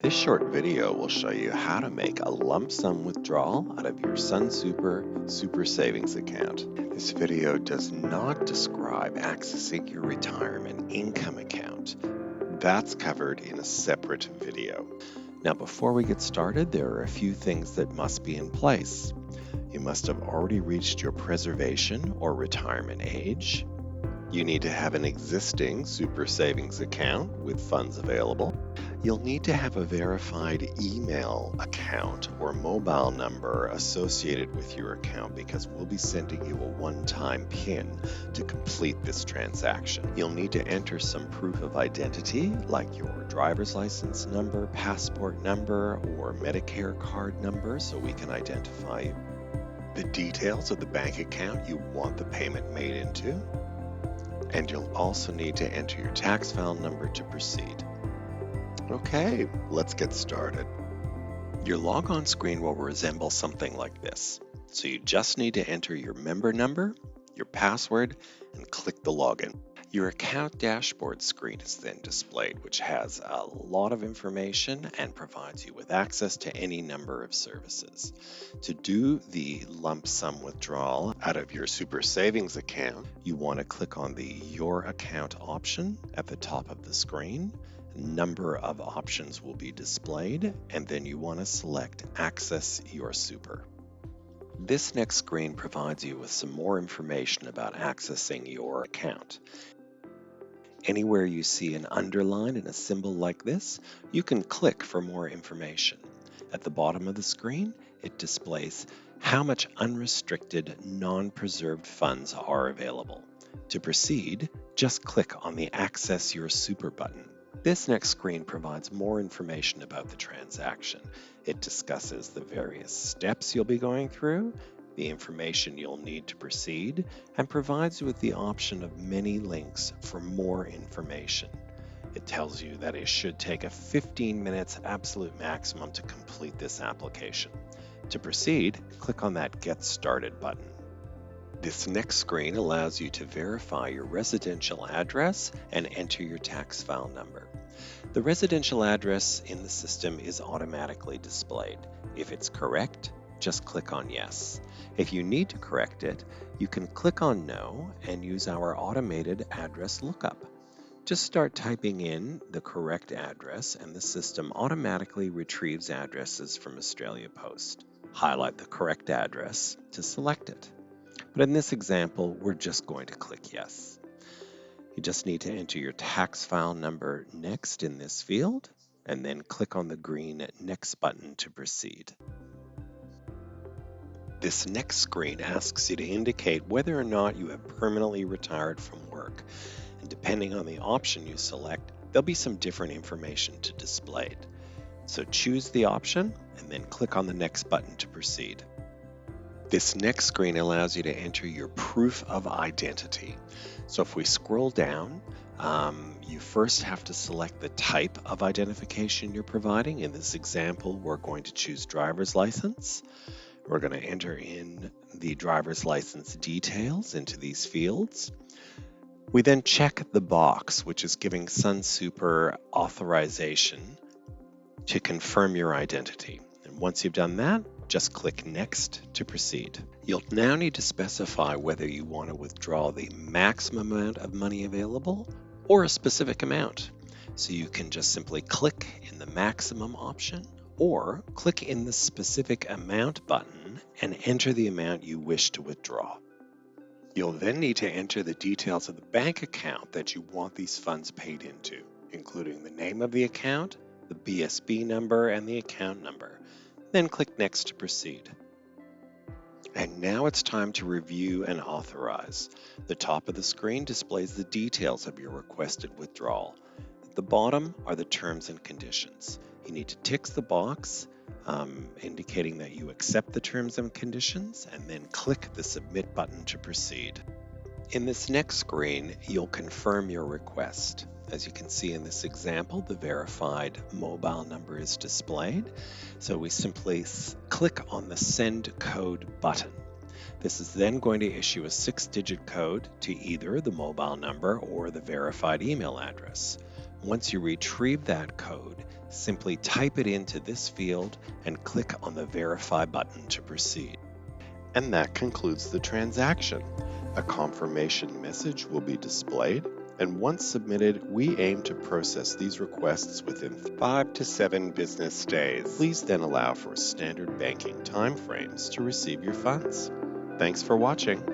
This short video will show you how to make a lump sum withdrawal out of your SunSuper Super Savings account. This video does not describe accessing your retirement income account. That's covered in a separate video. Now, before we get started, there are a few things that must be in place. You must have already reached your preservation or retirement age. You need to have an existing Super Savings account with funds available. You'll need to have a verified email account or mobile number associated with your account because we'll be sending you a one-time PIN to complete this transaction. You'll need to enter some proof of identity like your driver's license number, passport number, or Medicare card number so we can identify you. The details of the bank account you want the payment made into. And you'll also need to enter your tax file number to proceed. Okay, let's get started. Your logon screen will resemble something like this. So you just need to enter your member number, your password, and click the login. Your account dashboard screen is then displayed, which has a lot of information and provides you with access to any number of services. To do the lump sum withdrawal out of your Super Savings account, you want to click on the Your Account option at the top of the screen. A number of options will be displayed, and then you want to select Access Your Super. This next screen provides you with some more information about accessing your account. Anywhere you see an underline and a symbol like this, you can click for more information. At the bottom of the screen, it displays how much unrestricted, non-preserved funds are available. To proceed, just click on the Access Your Super button. This next screen provides more information about the transaction. It discusses the various steps you'll be going through, the information you'll need to proceed, and provides you with the option of many links for more information. It tells you that it should take a 15 minutes absolute maximum to complete this application. To proceed, click on that Get Started button. This next screen allows you to verify your residential address and enter your tax file number. The residential address in the system is automatically displayed. If it's correct, just click on Yes. If you need to correct it, you can click on No and use our automated address lookup. Just start typing in the correct address and the system automatically retrieves addresses from Australia Post. Highlight the correct address to select it. But in this example, we're just going to click Yes. You just need to enter your tax file number next in this field, and then click on the green Next button to proceed. This next screen asks you to indicate whether or not you have permanently retired from work. And depending on the option you select, there'll be some different information to display. So choose the option and then click on the Next button to proceed. This next screen allows you to enter your proof of identity. So if we scroll down, you first have to select the type of identification you're providing. In this example, we're going to choose driver's license. We're going to enter in the driver's license details into these fields. We then check the box, which is giving SunSuper authorization to confirm your identity. And once you've done that, just click Next to proceed. You'll now need to specify whether you want to withdraw the maximum amount of money available or a specific amount. So you can just simply click in the maximum option or click in the specific amount button and enter the amount you wish to withdraw. You'll then need to enter the details of the bank account that you want these funds paid into, including the name of the account, the BSB number, and the account number. Then click Next to proceed. And now it's time to review and authorize. The top of the screen displays the details of your requested withdrawal. At the bottom are the terms and conditions. You need to tick the box indicating that you accept the terms and conditions, and then click the Submit button to proceed. In this next screen, you'll confirm your request. As you can see in this example, the verified mobile number is displayed. So we simply click on the Send Code button. This is then going to issue a 6-digit code to either the mobile number or the verified email address. Once you retrieve that code, Simply type it into this field and click on the Verify button to proceed. And that concludes the transaction. A confirmation message will be displayed, and once submitted, we aim to process these requests within 5 to 7 business days. Please then allow for standard banking timeframes to receive your funds. Thanks for watching.